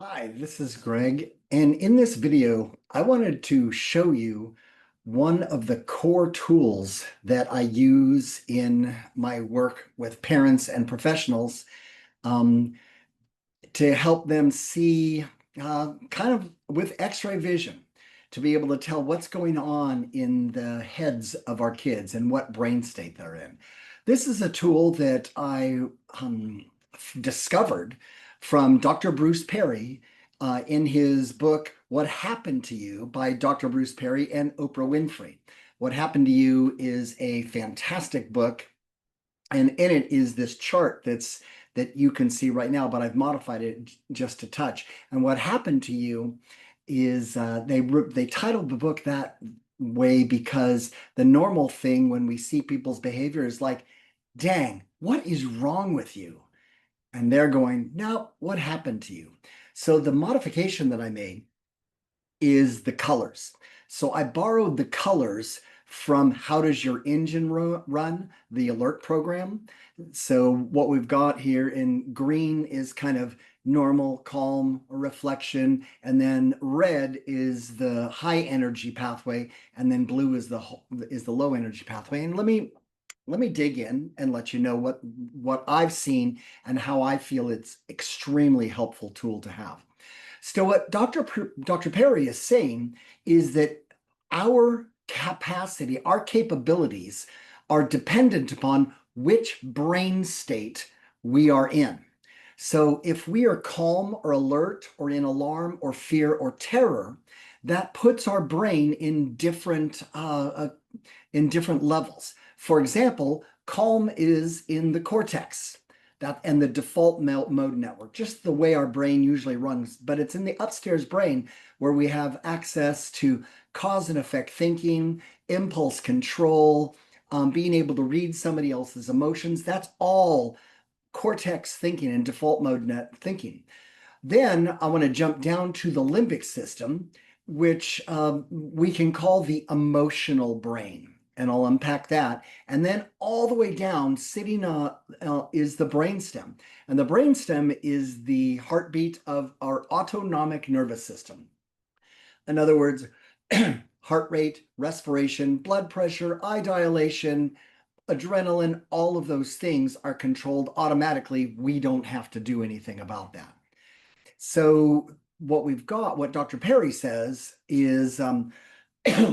Hi, this is Greg, and in this video, I wanted to show you one of the core tools that I use in my work with parents and professionals um, to help them see kind of with X-ray vision, to be able to tell what's going on in the heads of our kids and what brain state they're in. This is a tool that I discovered from Dr. Bruce Perry in his book, What Happened to You by Dr. Bruce Perry and Oprah Winfrey. What Happened to You is a fantastic book, and in it is this chart that you can see right now, but I've modified it just a touch. And what happened to you is they titled the book that way because the normal thing when we see people's behavior is like, dang, what is wrong with you? And they're going, no, what happened to you? So the modification that I made is the colors. So I borrowed the colors from How Does Your Engine Run, the alert program. So what we've got here in green is kind of normal, calm, reflection, and then red is the high energy pathway, and then blue is the low energy pathway. And let me dig in and let you know what I've seen and how I feel it's extremely helpful tool to have. So what Dr. Perry is saying is that our capacity, our capabilities are dependent upon which brain state we are in. So if we are calm or alert or in alarm or fear or terror, that puts our brain in different levels. For example, calm is in the cortex and the default mode network, just the way our brain usually runs, but it's in the upstairs brain where we have access to cause and effect thinking, impulse control, being able to read somebody else's emotions. That's all cortex thinking and default mode net thinking. Then I want to jump down to the limbic system, which we can call the emotional brain. And I'll unpack that. And then all the way down, sitting is the brainstem. And the brainstem is the heartbeat of our autonomic nervous system. In other words, heart rate, respiration, blood pressure, eye dilation, adrenaline, all of those things are controlled automatically. We don't have to do anything about that. So what we've got, what Dr. Perry says is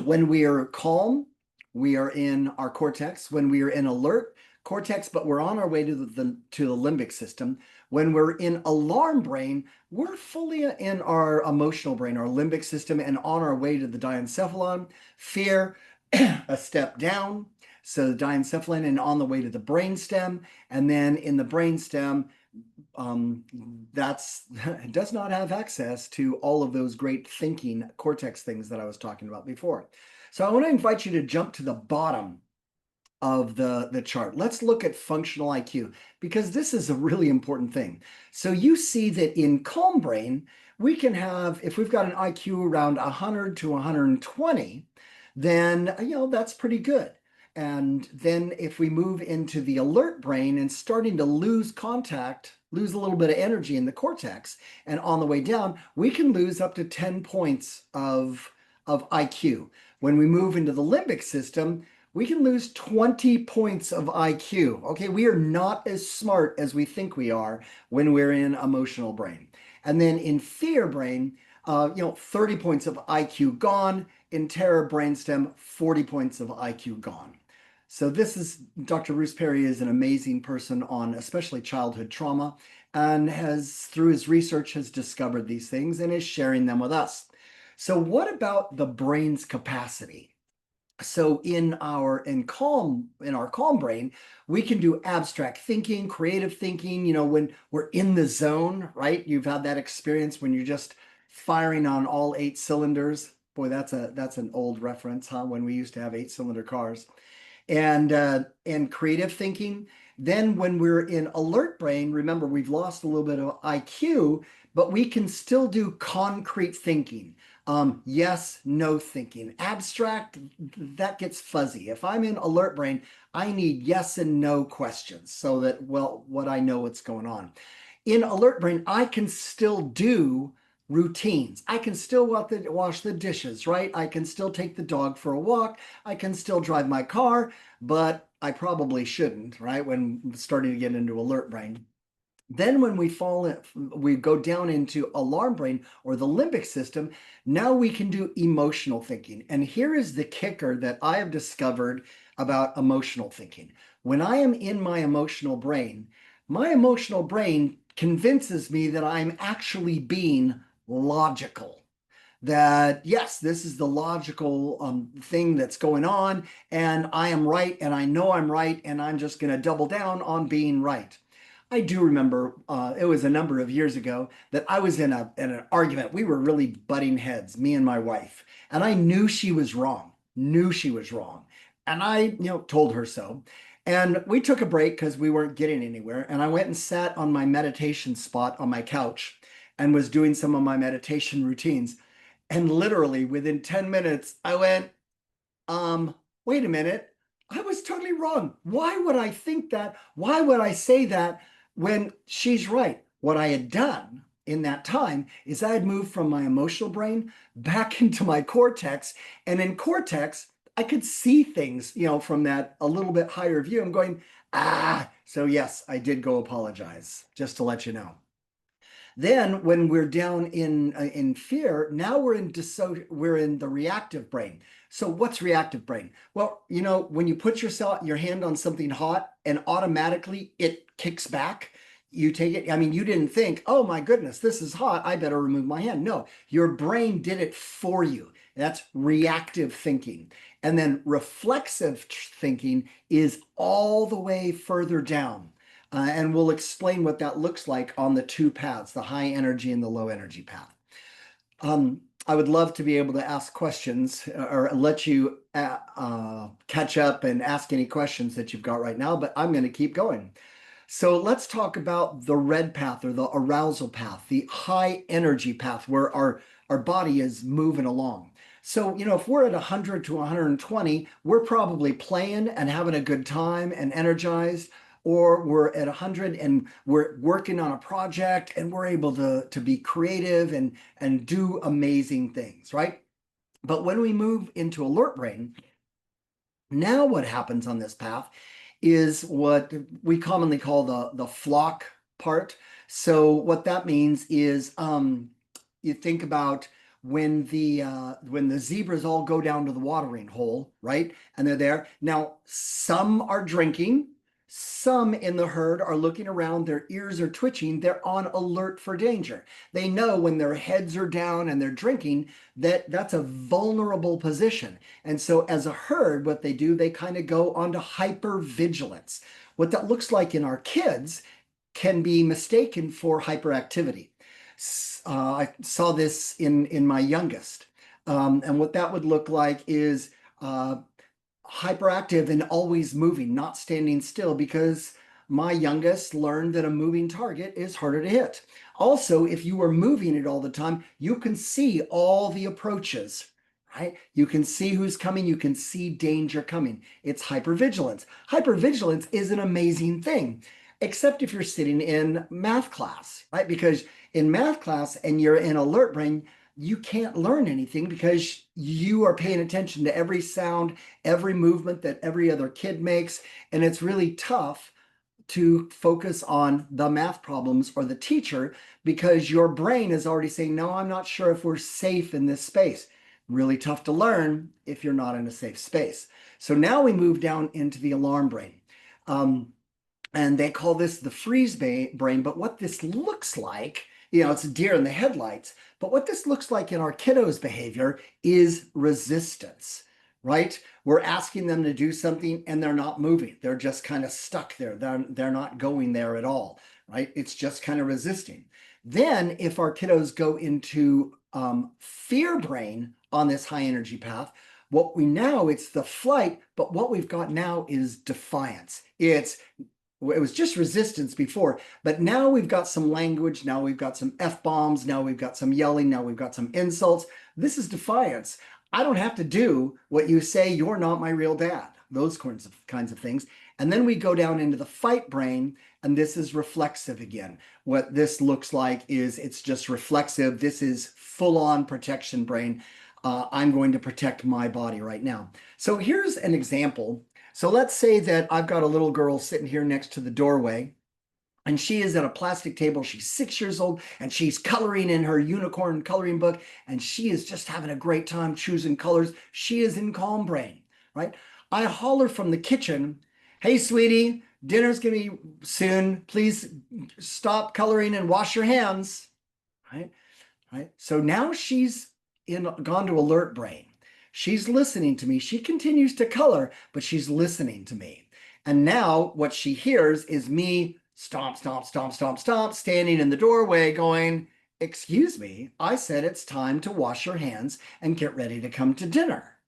when we are calm, we are in our cortex. When we are in alert, cortex, but we're on our way to the limbic system. When we're in alarm brain, we're fully in our emotional brain, our limbic system, and on our way to the diencephalon. Fear, a step down. So the diencephalon and on the way to the brainstem. And then in the brainstem, that's does not have access to all of those great thinking cortex things that I was talking about before. So I want to invite you to jump to the bottom of the chart. Let's look at functional IQ because this is a really important thing. So you see that in calm brain, we can have, if we've got an IQ around 100 to 120, then that's pretty good. And then if we move into the alert brain and starting to lose contact, lose a little bit of energy in the cortex, and on the way down, we can lose up to 10 points of IQ. When we move into the limbic system, we can lose 20 points of IQ. Okay, we are not as smart as we think we are when we're in emotional brain. And then in fear brain, 30 points of IQ gone. In terror brainstem, 40 points of IQ gone. So this is Dr. Bruce Perry is an amazing person on especially childhood trauma and through his research has discovered these things and is sharing them with us. So what about the brain's capacity? So in our calm brain, we can do abstract thinking, creative thinking, when we're in the zone, right? You've had that experience when you're just firing on all 8 cylinders. Boy, that's an old reference, huh? When we used to have 8-cylinder cars and creative thinking. Then when we're in alert brain, remember we've lost a little bit of IQ, but we can still do concrete thinking. Yes, no thinking. Abstract, that gets fuzzy. If I'm in alert brain, I need yes and no questions so that, well, what I know what's going on. in alert brain, I can still do routines. I can still wash the dishes, right? I can still take the dog for a walk. I can still drive my car, but I probably shouldn't, right? When starting to get into alert brain. Then when we go down into alarm brain or the limbic system, now we can do emotional thinking. And here is the kicker that I have discovered about emotional thinking. When I am in my emotional brain convinces me that I'm actually being logical. That yes, this is the logical thing that's going on, and I am right, and I know I'm right, and I'm just going to double down on being right. I do remember it was a number of years ago that I was in an argument. We were really butting heads, me and my wife, and I knew she was wrong. Knew she was wrong, and I, told her so. And we took a break because we weren't getting anywhere. And I went and sat on my meditation spot on my couch and was doing some of my meditation routines. And literally within 10 minutes, I went, wait a minute. I was totally wrong. Why would I think that? Why would I say that when she's right? What I had done in that time is I had moved from my emotional brain back into my cortex. And in cortex, I could see things, from that a little bit higher view. I'm going, so yes, I did go apologize, just to let you know. Then when we're down in fear, now we're in the reactive brain. So what's reactive brain? Well, when you put your hand on something hot and automatically it kicks back, you take it. I mean, you didn't think, oh my goodness, this is hot, I better remove my hand. No, your brain did it for you. That's reactive thinking. And then reflexive thinking is all the way further down. And we'll explain what that looks like on the two paths, the high energy and the low energy path. I would love to be able to ask questions or let you catch up and ask any questions that you've got right now, but I'm going to keep going. So let's talk about the red path or the arousal path, the high energy path where our body is moving along. So, if we're at 100 to 120, we're probably playing and having a good time and energized, or we're at 100 and we're working on a project and we're able to be creative and do amazing things, right? But when we move into alert brain, now what happens on this path is what we commonly call the flock part. So what that means is you think about when the zebras all go down to the watering hole, right? And they're there. Now, some are drinking, some in the herd are looking around, their ears are twitching, they're on alert for danger. They know when their heads are down and they're drinking that that's a vulnerable position. And so as a herd, what they do, they kind of go onto hypervigilance. What that looks like in our kids can be mistaken for hyperactivity. I saw this in my youngest. And what that would look like is hyperactive and always moving, not standing still, because my youngest learned that a moving target is harder to hit. Also, if you are moving it all the time, you can see all the approaches, right? You can see who's coming, you can see danger coming. It's hypervigilance. Hypervigilance is an amazing thing, except if you're sitting in math class, right? Because in math class and you're in alert brain, you can't learn anything because you are paying attention to every sound, every movement that every other kid makes. And it's really tough to focus on the math problems or the teacher because your brain is already saying, no, I'm not sure if we're safe in this space. Really tough to learn if you're not in a safe space. So now we move down into the alarm brain. And they call this the freeze brain. But what this looks like, it's a deer in the headlights. But what this looks like in our kiddos' behavior is resistance, right? We're asking them to do something and they're not moving. They're just kind of stuck there. They're not going there at all, right? It's just kind of resisting. Then if our kiddos go into fear brain on this high energy path, it's the flight, but what we've got now is defiance. It was just resistance before, but now we've got some language. Now we've got some F-bombs. Now we've got some yelling. Now we've got some insults. This is defiance. I don't have to do what you say. You're not my real dad. Those kinds of things. And then we go down into the fight brain. and this is reflexive again. What this looks like is it's just reflexive. This is full-on protection brain. I'm going to protect my body right now. So here's an example. So let's say that I've got a little girl sitting here next to the doorway, and she is at a plastic table. She's 6 years old, and she's coloring in her unicorn coloring book, and she is just having a great time choosing colors. She is in calm brain, right? I holler from the kitchen, "Hey, sweetie, dinner's gonna be soon. Please stop coloring and wash your hands," right? Right? So now she's gone to alert brain. She's listening to me. She continues to color, but she's listening to me. And now what she hears is me stomp, stomp, stomp, stomp, stomp, standing in the doorway going, "Excuse me, I said it's time to wash your hands and get ready to come to dinner."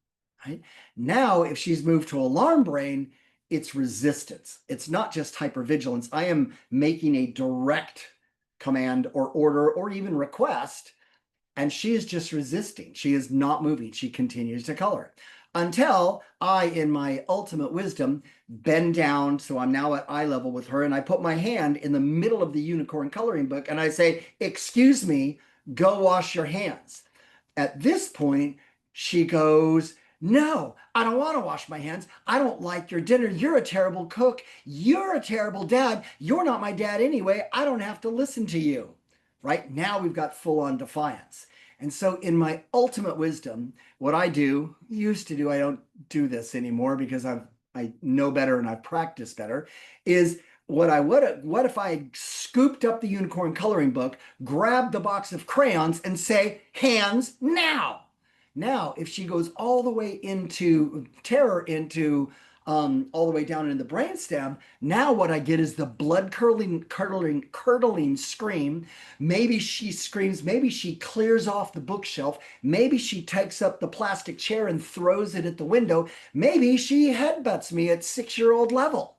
Right? Now, if she's moved to alarm brain, it's resistance. It's not just hypervigilance. I am making a direct command or order or even request, and she is just resisting. She is not moving. She continues to color until I, in my ultimate wisdom, bend down. So I'm now at eye level with her, and I put my hand in the middle of the unicorn coloring book and I say, "Excuse me, go wash your hands." At this point, she goes, "No, I don't want to wash my hands. I don't like your dinner. You're a terrible cook. You're a terrible dad. You're not my dad anyway. I don't have to listen to you." Right now, we've got full on defiance. And so, in my ultimate wisdom, what I used to do, I don't do this anymore because I know better and I've practiced better, is what if I scooped up the unicorn coloring book, grabbed the box of crayons, and say, "Hands now." Now, if she goes all the way into terror, into all the way down in the brainstem, now what I get is the blood curdling scream. Maybe she screams, maybe she clears off the bookshelf, maybe she takes up the plastic chair and throws it at the window, maybe she headbutts me at 6-year-old level.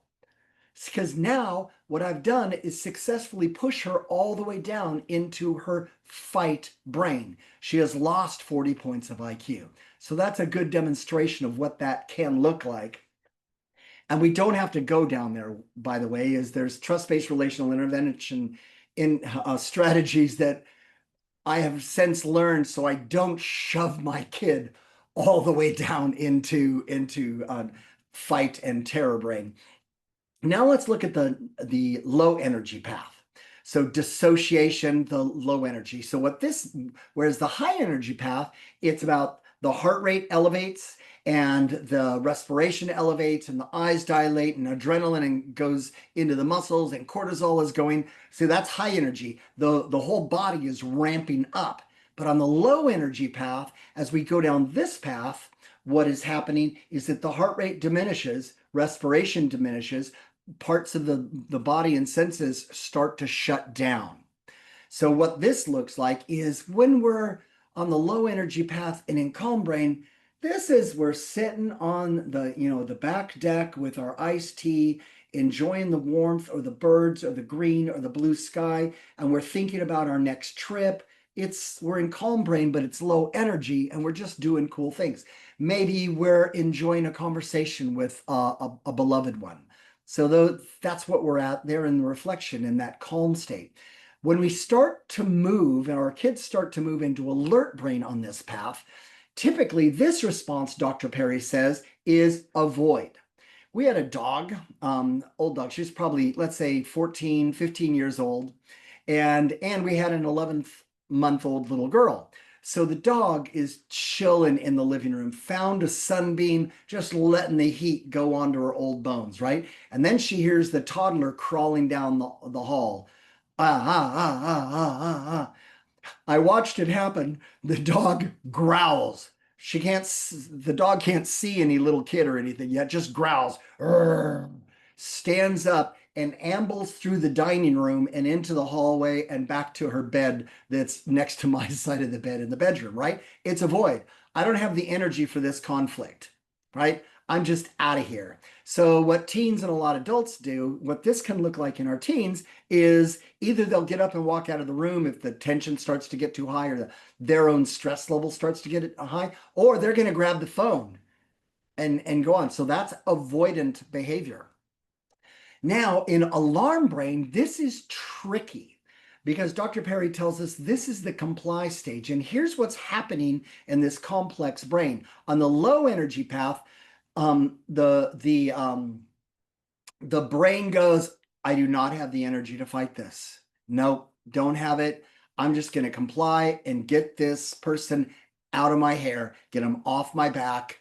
Because now what I've done is successfully push her all the way down into her fight brain. She has lost 40 points of IQ. So that's a good demonstration of what that can look like. And we don't have to go down there, by the way, is there's trust-based relational intervention in strategies that I have since learned, so I don't shove my kid all the way down into fight and terror brain. Now let's look at the low energy path. So dissociation, the low energy. So whereas the high energy path, it's about the heart rate elevates and the respiration elevates and the eyes dilate and adrenaline goes into the muscles and cortisol is going. So that's high energy. The whole body is ramping up. But on the low energy path, as we go down this path, what is happening is that the heart rate diminishes, respiration diminishes, parts of the body and senses start to shut down. So what this looks like is when we're on the low energy path and in calm brain, we're sitting on the back deck with our iced tea, enjoying the warmth or the birds or the green or the blue sky, and we're thinking about our next trip. We're in calm brain, but it's low energy, and we're just doing cool things. Maybe we're enjoying a conversation with a beloved one. So that's what we're at there in the reflection, in that calm state. When we start to move, and our kids start to move into alert brain on this path, typically this response, Dr. Perry says, is avoid. We had a dog, old dog. She was probably, let's say, 14, 15 years old. And we had an 11-month-old little girl. So the dog is chilling in the living room, found a sunbeam, just letting the heat go onto her old bones, right? And then she hears the toddler crawling down the hall. Ah, ah, ah, ah, ah, ah, ah. I watched it happen. The dog growls. The dog can't see any little kid or anything yet, just growls, stands up and ambles through the dining room and into the hallway and back to her bed that's next to my side of the bed in the bedroom, right? It's a void. I don't have the energy for this conflict, right? I'm just out of here. So what teens and a lot of adults do, what this can look like in our teens, is either they'll get up and walk out of the room if the tension starts to get too high or their own stress level starts to get high, or they're going to grab the phone and go on. So that's avoidant behavior. Now, in alarm brain, this is tricky because Dr. Perry tells us this is the comply stage. And here's what's happening in this complex brain. On the low energy path, the brain goes, I do not have the energy to fight this. Nope, don't have it. I'm just going to comply and get this person out of my hair, get them off my back.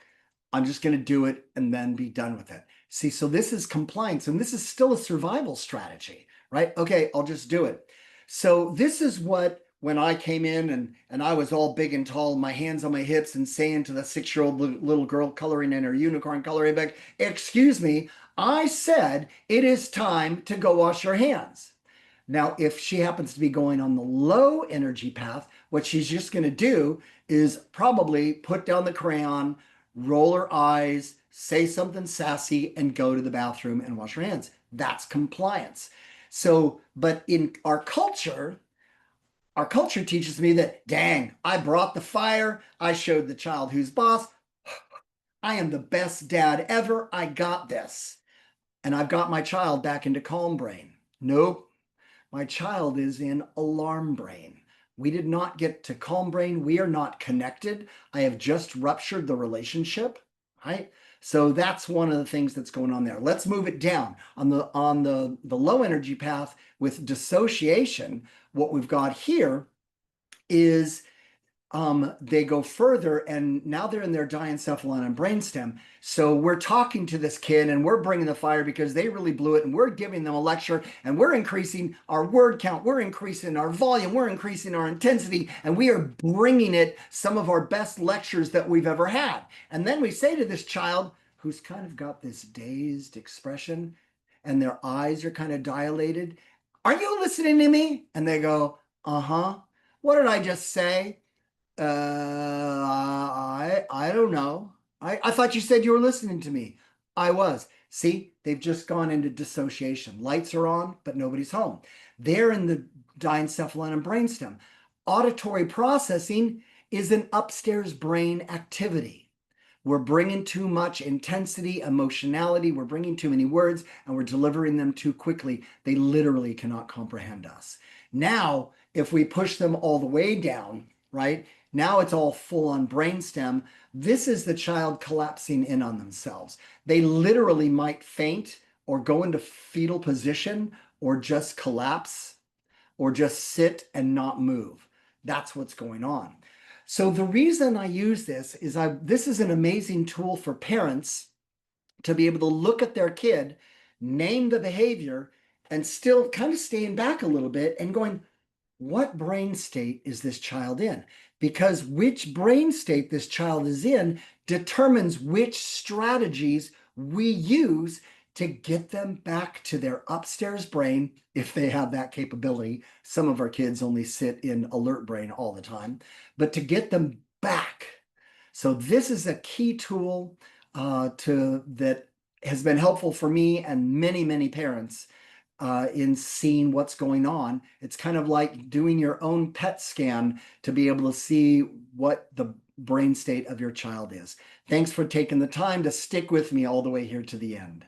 I'm just going to do it and then be done with it. See, so this is compliance, and this is still a survival strategy, right? Okay, I'll just do it. So this is what, when I came in and I was all big and tall, my hands on my hips, and saying to the 6-year-old little girl coloring in her unicorn coloring book, excuse me, I said it is time to go wash your hands. Now, if she happens to be going on the low energy path, what she's just going to do is probably put down the crayon, roll her eyes, say something sassy, and go to the bathroom and wash her hands. That's compliance. So, but in our culture teaches me that, dang, I brought the fire. I showed the child who's boss. I am the best dad ever. I got this. And I've got my child back into calm brain. Nope. My child is in alarm brain. We did not get to calm brain. We are not connected. I have just ruptured the relationship, right? So that's one of the things that's going on there. Let's move it down. On the low energy path with dissociation, what we've got here is they go further, and now they're in their diencephalon and brainstem. So we're talking to this kid and we're bringing the fire because they really blew it, and we're giving them a lecture, and we're increasing our word count, we're increasing our volume, we're increasing our intensity, and we are bringing it some of our best lectures that we've ever had. And then we say to this child who's kind of got this dazed expression and their eyes are kind of dilated, are you listening to me? And they go, uh-huh. What did I just say? I don't know. I thought you said you were listening to me. I was. See, they've just gone into dissociation. Lights are on, but nobody's home. They're in the diencephalon and brainstem. Auditory processing is an upstairs brain activity. We're bringing too much intensity, emotionality. We're bringing too many words, and we're delivering them too quickly. They literally cannot comprehend us. Now, if we push them all the way down, right? Now it's all full on brainstem. This is the child collapsing in on themselves. They literally might faint or go into fetal position or just collapse or just sit and not move. That's what's going on. So the reason I use this is this is an amazing tool for parents to be able to look at their kid, name the behavior, and still kind of staying back a little bit and going, what brain state is this child in? Because which brain state this child is in determines which strategies we use to get them back to their upstairs brain, if they have that capability. Some of our kids only sit in alert brain all the time, but to get them back. So this is a key tool that has been helpful for me and many, many parents in seeing what's going on. It's kind of like doing your own PET scan to be able to see what the brain state of your child is. Thanks for taking the time to stick with me all the way here to the end.